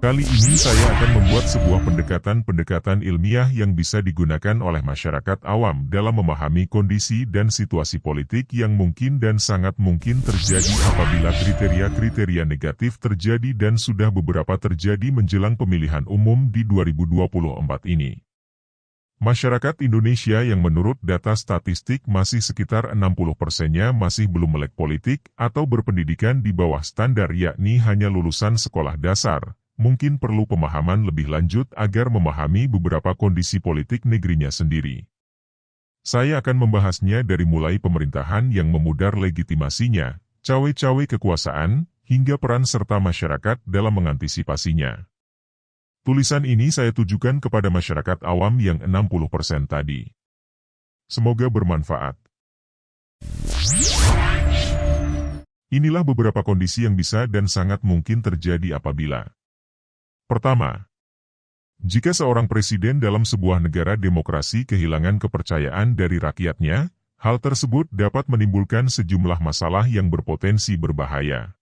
Kali ini saya akan membuat sebuah pendekatan ilmiah yang bisa digunakan oleh masyarakat awam dalam memahami kondisi dan situasi politik yang mungkin dan sangat mungkin terjadi apabila kriteria-kriteria negatif terjadi dan sudah beberapa terjadi menjelang pemilihan umum di 2024 ini. Masyarakat Indonesia yang menurut data statistik masih sekitar 60%-nya masih belum melek politik atau berpendidikan di bawah standar, yakni hanya lulusan sekolah dasar, mungkin perlu pemahaman lebih lanjut agar memahami beberapa kondisi politik negerinya sendiri. Saya akan membahasnya dari mulai pemerintahan yang memudar legitimasinya, cawe-cawe kekuasaan, hingga peran serta masyarakat dalam mengantisipasinya. Tulisan ini saya tujukan kepada masyarakat awam yang 60% tadi. Semoga bermanfaat. Inilah beberapa kondisi yang bisa dan sangat mungkin terjadi apabila: pertama, jika seorang presiden dalam sebuah negara demokrasi kehilangan kepercayaan dari rakyatnya, hal tersebut dapat menimbulkan sejumlah masalah yang berpotensi berbahaya.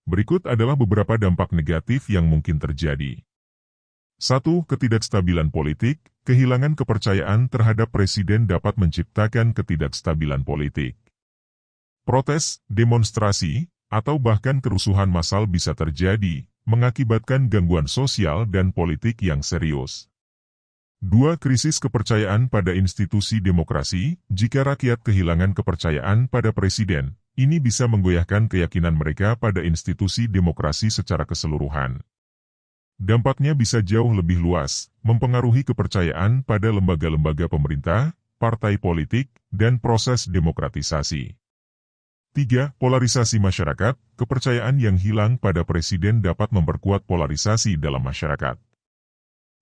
Berikut adalah beberapa dampak negatif yang mungkin terjadi. 1. Ketidakstabilan politik. Kehilangan kepercayaan terhadap presiden dapat menciptakan ketidakstabilan politik. Protes, demonstrasi, atau bahkan kerusuhan massal bisa terjadi, mengakibatkan gangguan sosial dan politik yang serius. 2. Krisis kepercayaan pada institusi demokrasi. Jika rakyat kehilangan kepercayaan pada presiden, ini bisa menggoyahkan keyakinan mereka pada institusi demokrasi secara keseluruhan. Dampaknya bisa jauh lebih luas, mempengaruhi kepercayaan pada lembaga-lembaga pemerintah, partai politik, dan proses demokratisasi. 3. Polarisasi masyarakat. Kepercayaan yang hilang pada presiden dapat memperkuat polarisasi dalam masyarakat.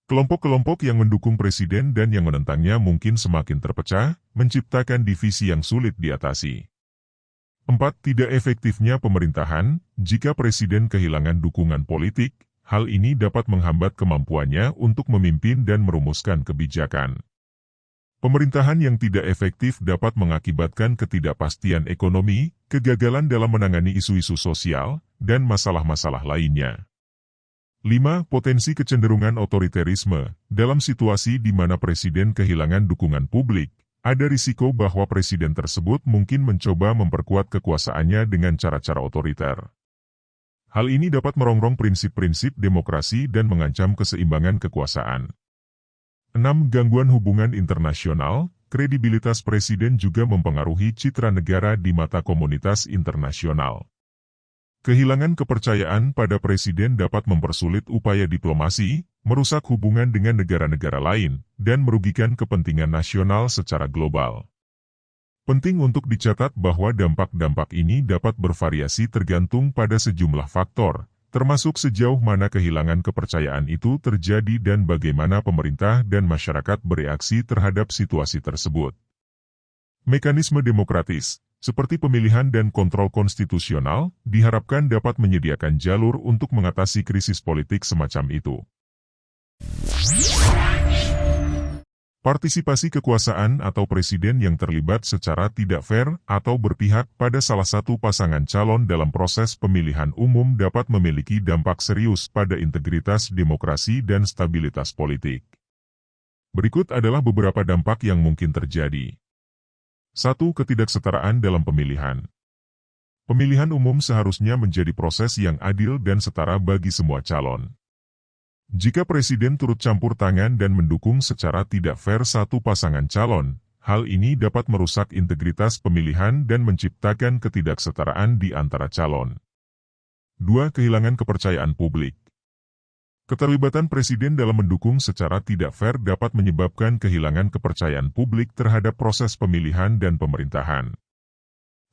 Kelompok-kelompok yang mendukung presiden dan yang menentangnya mungkin semakin terpecah, menciptakan divisi yang sulit diatasi. 4. Tidak efektifnya pemerintahan. Jika presiden kehilangan dukungan politik, hal ini dapat menghambat kemampuannya untuk memimpin dan merumuskan kebijakan. Pemerintahan yang tidak efektif dapat mengakibatkan ketidakpastian ekonomi, kegagalan dalam menangani isu-isu sosial, dan masalah-masalah lainnya. 5. Potensi kecenderungan otoriterisme. Dalam situasi di mana presiden kehilangan dukungan publik, ada risiko bahwa presiden tersebut mungkin mencoba memperkuat kekuasaannya dengan cara-cara otoriter. Hal ini dapat merongrong prinsip-prinsip demokrasi dan mengancam keseimbangan kekuasaan. 6. Gangguan hubungan internasional. Kredibilitas presiden juga mempengaruhi citra negara di mata komunitas internasional. Kehilangan kepercayaan pada presiden dapat mempersulit upaya diplomasi, merusak hubungan dengan negara-negara lain, dan merugikan kepentingan nasional secara global. Penting untuk dicatat bahwa dampak-dampak ini dapat bervariasi tergantung pada sejumlah faktor, termasuk sejauh mana kehilangan kepercayaan itu terjadi dan bagaimana pemerintah dan masyarakat bereaksi terhadap situasi tersebut. Mekanisme demokratis, seperti pemilihan dan kontrol konstitusional, diharapkan dapat menyediakan jalur untuk mengatasi krisis politik semacam itu. Partisipasi kekuasaan atau presiden yang terlibat secara tidak fair atau berpihak pada salah satu pasangan calon dalam proses pemilihan umum dapat memiliki dampak serius pada integritas demokrasi dan stabilitas politik. Berikut adalah beberapa dampak yang mungkin terjadi. 1. Ketidaksetaraan dalam pemilihan. Pemilihan umum seharusnya menjadi proses yang adil dan setara bagi semua calon. Jika presiden turut campur tangan dan mendukung secara tidak fair satu pasangan calon, hal ini dapat merusak integritas pemilihan dan menciptakan ketidaksetaraan di antara calon. 2. Kehilangan kepercayaan publik. Keterlibatan presiden dalam mendukung secara tidak fair dapat menyebabkan kehilangan kepercayaan publik terhadap proses pemilihan dan pemerintahan.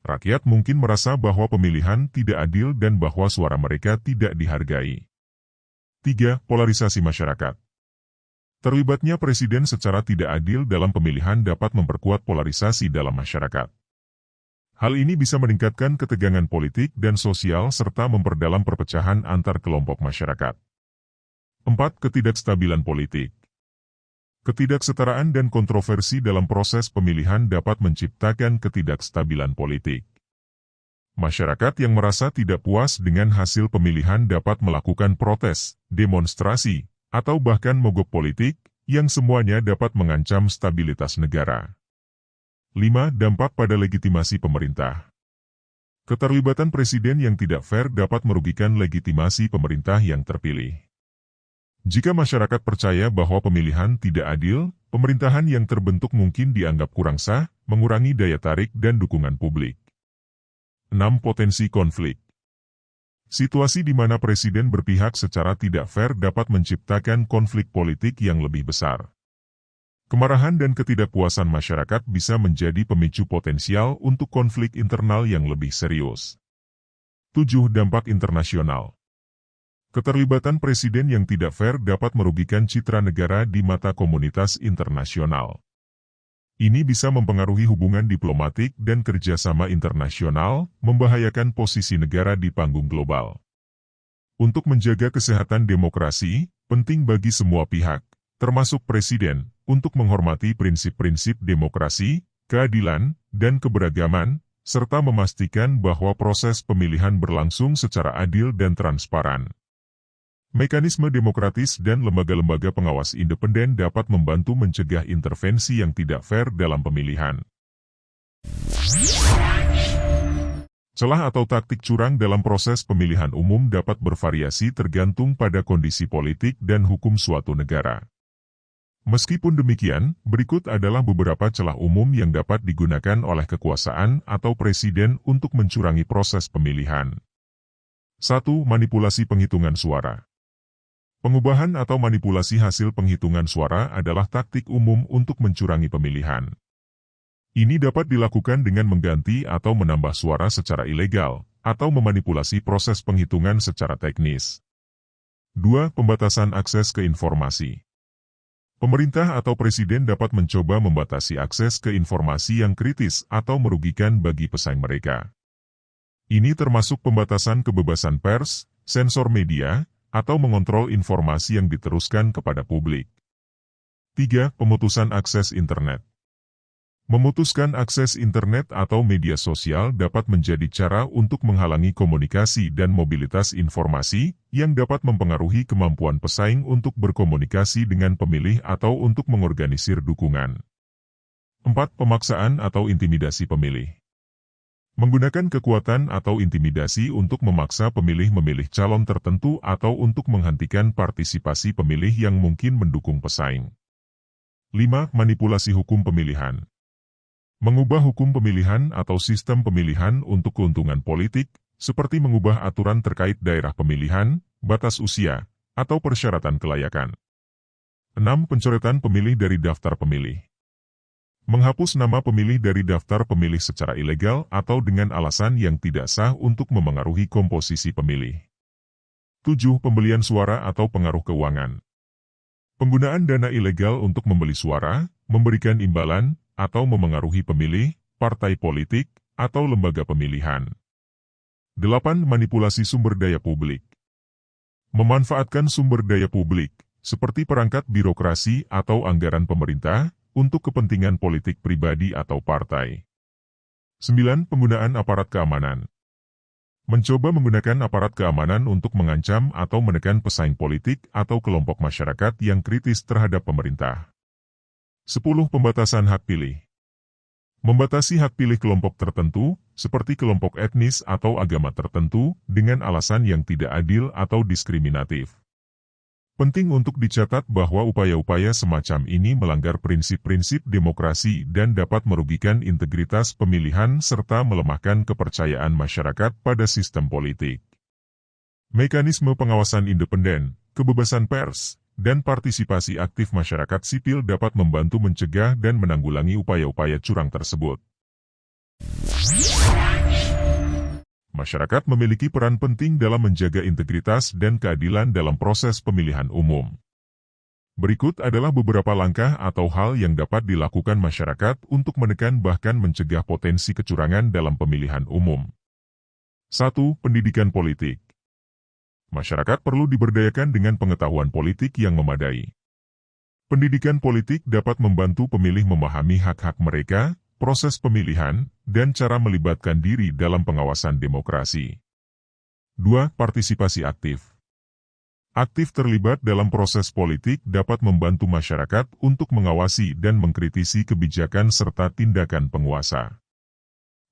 Rakyat mungkin merasa bahwa pemilihan tidak adil dan bahwa suara mereka tidak dihargai. 3. Polarisasi masyarakat. Terlibatnya presiden secara tidak adil dalam pemilihan dapat memperkuat polarisasi dalam masyarakat. Hal ini bisa meningkatkan ketegangan politik dan sosial serta memperdalam perpecahan antar kelompok masyarakat. 4. Ketidakstabilan politik. Ketidaksetaraan dan kontroversi dalam proses pemilihan dapat menciptakan ketidakstabilan politik. Masyarakat yang merasa tidak puas dengan hasil pemilihan dapat melakukan protes, demonstrasi, atau bahkan mogok politik, yang semuanya dapat mengancam stabilitas negara. 5. Dampak pada legitimasi pemerintah. Keterlibatan presiden yang tidak fair dapat merugikan legitimasi pemerintah yang terpilih. Jika masyarakat percaya bahwa pemilihan tidak adil, pemerintahan yang terbentuk mungkin dianggap kurang sah, mengurangi daya tarik dan dukungan publik. 6. Potensi konflik. Situasi di mana presiden berpihak secara tidak fair dapat menciptakan konflik politik yang lebih besar. Kemarahan dan ketidakpuasan masyarakat bisa menjadi pemicu potensial untuk konflik internal yang lebih serius. 7. Dampak internasional. Keterlibatan presiden yang tidak fair dapat merugikan citra negara di mata komunitas internasional. Ini bisa mempengaruhi hubungan diplomatik dan kerjasama internasional, membahayakan posisi negara di panggung global. Untuk menjaga kesehatan demokrasi, penting bagi semua pihak, termasuk presiden, untuk menghormati prinsip-prinsip demokrasi, keadilan, dan keberagaman, serta memastikan bahwa proses pemilihan berlangsung secara adil dan transparan. Mekanisme demokratis dan lembaga-lembaga pengawas independen dapat membantu mencegah intervensi yang tidak fair dalam pemilihan. Celah atau taktik curang dalam proses pemilihan umum dapat bervariasi tergantung pada kondisi politik dan hukum suatu negara. Meskipun demikian, berikut adalah beberapa celah umum yang dapat digunakan oleh kekuasaan atau presiden untuk mencurangi proses pemilihan. 1. Manipulasi penghitungan suara. Pengubahan atau manipulasi hasil penghitungan suara adalah taktik umum untuk mencurangi pemilihan. Ini dapat dilakukan dengan mengganti atau menambah suara secara ilegal, atau memanipulasi proses penghitungan secara teknis. 2. Pembatasan akses ke informasi. Pemerintah atau presiden dapat mencoba membatasi akses ke informasi yang kritis atau merugikan bagi pesaing mereka. Ini termasuk pembatasan kebebasan pers, sensor media, atau mengontrol informasi yang diteruskan kepada publik. 3. Pemutusan akses internet. Memutuskan akses internet atau media sosial dapat menjadi cara untuk menghalangi komunikasi dan mobilitas informasi yang dapat mempengaruhi kemampuan pesaing untuk berkomunikasi dengan pemilih atau untuk mengorganisir dukungan. 4. Pemaksaan atau intimidasi pemilih. Menggunakan kekuatan atau intimidasi untuk memaksa pemilih memilih calon tertentu atau untuk menghentikan partisipasi pemilih yang mungkin mendukung pesaing. 5. Manipulasi hukum pemilihan. Mengubah hukum pemilihan atau sistem pemilihan untuk keuntungan politik, seperti mengubah aturan terkait daerah pemilihan, batas usia, atau persyaratan kelayakan. 6. Pencoretan pemilih dari daftar pemilih. Menghapus nama pemilih dari daftar pemilih secara ilegal atau dengan alasan yang tidak sah untuk memengaruhi komposisi pemilih. 7. Pembelian suara atau pengaruh keuangan. Penggunaan dana ilegal untuk membeli suara, memberikan imbalan, atau memengaruhi pemilih, partai politik, atau lembaga pemilihan. 8. Manipulasi sumber daya publik. Memanfaatkan sumber daya publik, seperti perangkat birokrasi atau anggaran pemerintah, untuk kepentingan politik pribadi atau partai. 9. Penggunaan aparat keamanan. Mencoba menggunakan aparat keamanan untuk mengancam atau menekan pesaing politik atau kelompok masyarakat yang kritis terhadap pemerintah. 10. Pembatasan hak pilih. Membatasi hak pilih kelompok tertentu, seperti kelompok etnis atau agama tertentu, dengan alasan yang tidak adil atau diskriminatif. Penting untuk dicatat bahwa upaya-upaya semacam ini melanggar prinsip-prinsip demokrasi dan dapat merugikan integritas pemilihan serta melemahkan kepercayaan masyarakat pada sistem politik. Mekanisme pengawasan independen, kebebasan pers, dan partisipasi aktif masyarakat sipil dapat membantu mencegah dan menanggulangi upaya-upaya curang tersebut. Masyarakat memiliki peran penting dalam menjaga integritas dan keadilan dalam proses pemilihan umum. Berikut adalah beberapa langkah atau hal yang dapat dilakukan masyarakat untuk menekan bahkan mencegah potensi kecurangan dalam pemilihan umum. 1. Pendidikan politik. Masyarakat perlu diberdayakan dengan pengetahuan politik yang memadai. Pendidikan politik dapat membantu pemilih memahami hak-hak mereka, proses pemilihan, dan cara melibatkan diri dalam pengawasan demokrasi. 2. Partisipasi aktif. Aktif terlibat dalam proses politik dapat membantu masyarakat untuk mengawasi dan mengkritisi kebijakan serta tindakan penguasa.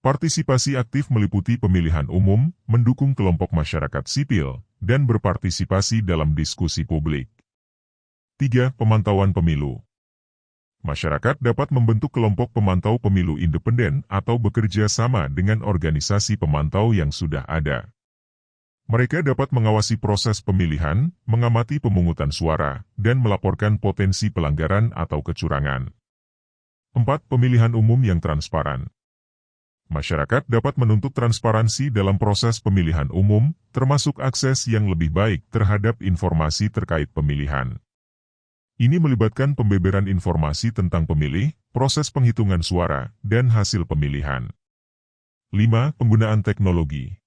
Partisipasi aktif meliputi pemilihan umum, mendukung kelompok masyarakat sipil, dan berpartisipasi dalam diskusi publik. 3. Pemantauan pemilu. Masyarakat dapat membentuk kelompok pemantau pemilu independen atau bekerja sama dengan organisasi pemantau yang sudah ada. Mereka dapat mengawasi proses pemilihan, mengamati pemungutan suara, dan melaporkan potensi pelanggaran atau kecurangan. 4. Pemilihan umum yang transparan. Masyarakat dapat menuntut transparansi dalam proses pemilihan umum, termasuk akses yang lebih baik terhadap informasi terkait pemilihan. Ini melibatkan pembeberan informasi tentang pemilih, proses penghitungan suara, dan hasil pemilihan. 5. Penggunaan teknologi.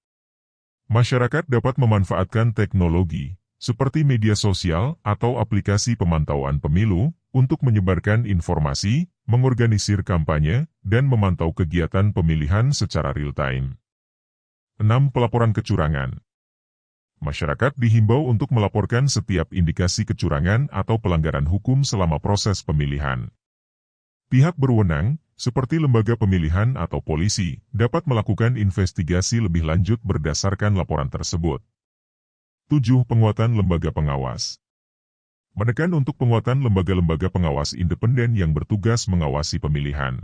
Masyarakat dapat memanfaatkan teknologi, seperti media sosial atau aplikasi pemantauan pemilu, untuk menyebarkan informasi, mengorganisir kampanye, dan memantau kegiatan pemilihan secara real-time. 6. Pelaporan kecurangan. Masyarakat dihimbau untuk melaporkan setiap indikasi kecurangan atau pelanggaran hukum selama proses pemilihan. Pihak berwenang, seperti lembaga pemilihan atau polisi, dapat melakukan investigasi lebih lanjut berdasarkan laporan tersebut. 7. Penguatan lembaga pengawas. Menekan untuk penguatan lembaga-lembaga pengawas independen yang bertugas mengawasi pemilihan.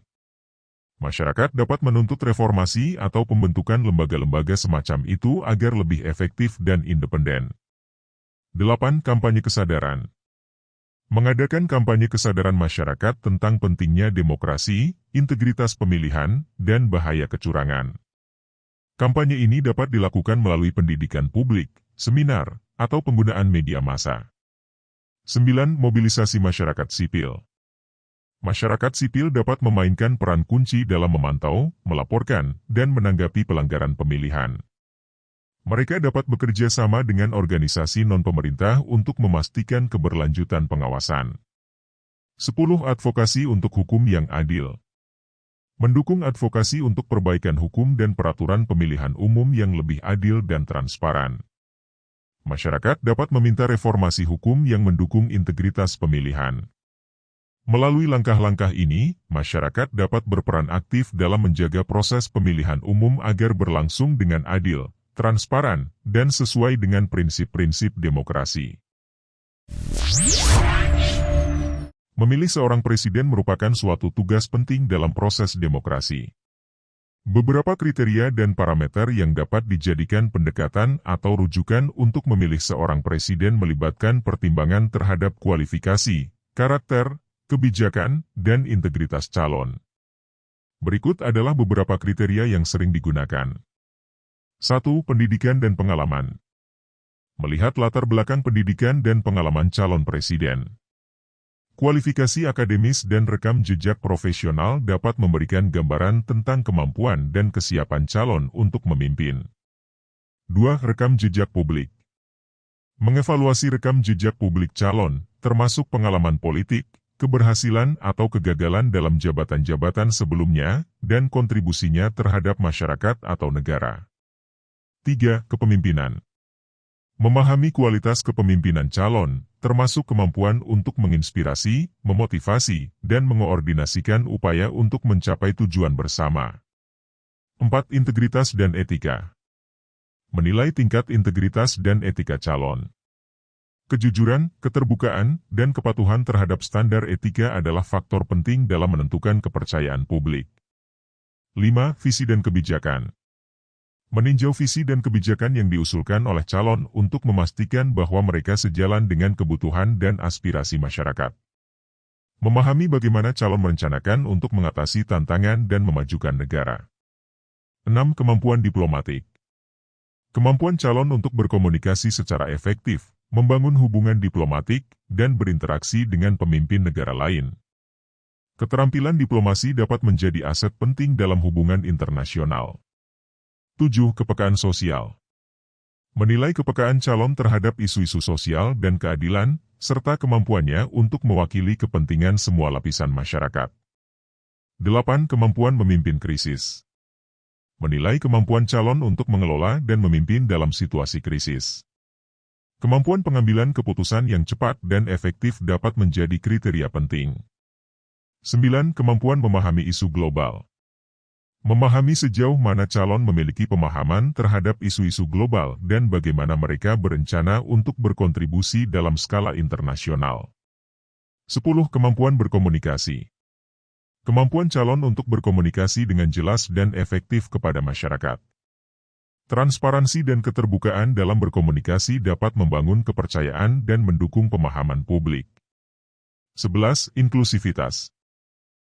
Masyarakat dapat menuntut reformasi atau pembentukan lembaga-lembaga semacam itu agar lebih efektif dan independen. 8. Kampanye kesadaran. Mengadakan kampanye kesadaran masyarakat tentang pentingnya demokrasi, integritas pemilihan, dan bahaya kecurangan. Kampanye ini dapat dilakukan melalui pendidikan publik, seminar, atau penggunaan media massa. 9. Mobilisasi masyarakat sipil. Masyarakat sipil dapat memainkan peran kunci dalam memantau, melaporkan, dan menanggapi pelanggaran pemilihan. Mereka dapat bekerja sama dengan organisasi non-pemerintah untuk memastikan keberlanjutan pengawasan. 10. Advokasi untuk hukum yang adil. Mendukung advokasi untuk perbaikan hukum dan peraturan pemilihan umum yang lebih adil dan transparan. Masyarakat dapat meminta reformasi hukum yang mendukung integritas pemilihan. Melalui langkah-langkah ini, masyarakat dapat berperan aktif dalam menjaga proses pemilihan umum agar berlangsung dengan adil, transparan, dan sesuai dengan prinsip-prinsip demokrasi. Memilih seorang presiden merupakan suatu tugas penting dalam proses demokrasi. Beberapa kriteria dan parameter yang dapat dijadikan pendekatan atau rujukan untuk memilih seorang presiden melibatkan pertimbangan terhadap kualifikasi, karakter, kebijakan, dan integritas calon. Berikut adalah beberapa kriteria yang sering digunakan. 1. Pendidikan dan pengalaman. Melihat latar belakang pendidikan dan pengalaman calon presiden. Kualifikasi akademis dan rekam jejak profesional dapat memberikan gambaran tentang kemampuan dan kesiapan calon untuk memimpin. 2. Rekam jejak publik. Mengevaluasi rekam jejak publik calon, termasuk pengalaman politik, keberhasilan atau kegagalan dalam jabatan-jabatan sebelumnya, dan kontribusinya terhadap masyarakat atau negara. 3. Kepemimpinan. Memahami kualitas kepemimpinan calon, termasuk kemampuan untuk menginspirasi, memotivasi, dan mengoordinasikan upaya untuk mencapai tujuan bersama. 4. Integritas dan etika. Menilai tingkat integritas dan etika calon. Kejujuran, keterbukaan, dan kepatuhan terhadap standar etika adalah faktor penting dalam menentukan kepercayaan publik. 5. Visi dan kebijakan. Meninjau visi dan kebijakan yang diusulkan oleh calon untuk memastikan bahwa mereka sejalan dengan kebutuhan dan aspirasi masyarakat. Memahami bagaimana calon merencanakan untuk mengatasi tantangan dan memajukan negara. 6. Kemampuan diplomatik. Kemampuan calon untuk berkomunikasi secara efektif, membangun hubungan diplomatik, dan berinteraksi dengan pemimpin negara lain. Keterampilan diplomasi dapat menjadi aset penting dalam hubungan internasional. 7. Kepekaan sosial. Menilai kepekaan calon terhadap isu-isu sosial dan keadilan, serta kemampuannya untuk mewakili kepentingan semua lapisan masyarakat. 8. Kemampuan memimpin krisis. Menilai kemampuan calon untuk mengelola dan memimpin dalam situasi krisis. Kemampuan pengambilan keputusan yang cepat dan efektif dapat menjadi kriteria penting. 9. Kemampuan memahami isu global. Memahami sejauh mana calon memiliki pemahaman terhadap isu-isu global dan bagaimana mereka berencana untuk berkontribusi dalam skala internasional. 10. Kemampuan berkomunikasi. Kemampuan calon untuk berkomunikasi dengan jelas dan efektif kepada masyarakat. Transparansi dan keterbukaan dalam berkomunikasi dapat membangun kepercayaan dan mendukung pemahaman publik. 11. Inklusivitas.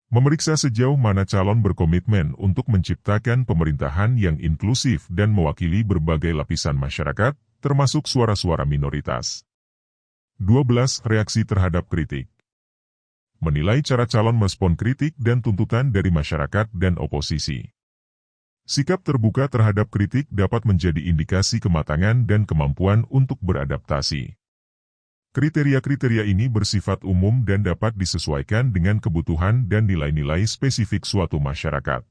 Memeriksa sejauh mana calon berkomitmen untuk menciptakan pemerintahan yang inklusif dan mewakili berbagai lapisan masyarakat, termasuk suara-suara minoritas. 12. Reaksi terhadap kritik. Menilai cara calon merespon kritik dan tuntutan dari masyarakat dan oposisi. Sikap terbuka terhadap kritik dapat menjadi indikasi kematangan dan kemampuan untuk beradaptasi. Kriteria-kriteria ini bersifat umum dan dapat disesuaikan dengan kebutuhan dan nilai-nilai spesifik suatu masyarakat.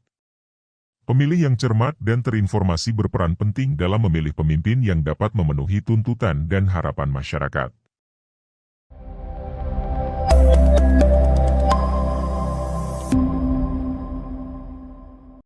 Pemilih yang cermat dan terinformasi berperan penting dalam memilih pemimpin yang dapat memenuhi tuntutan dan harapan masyarakat.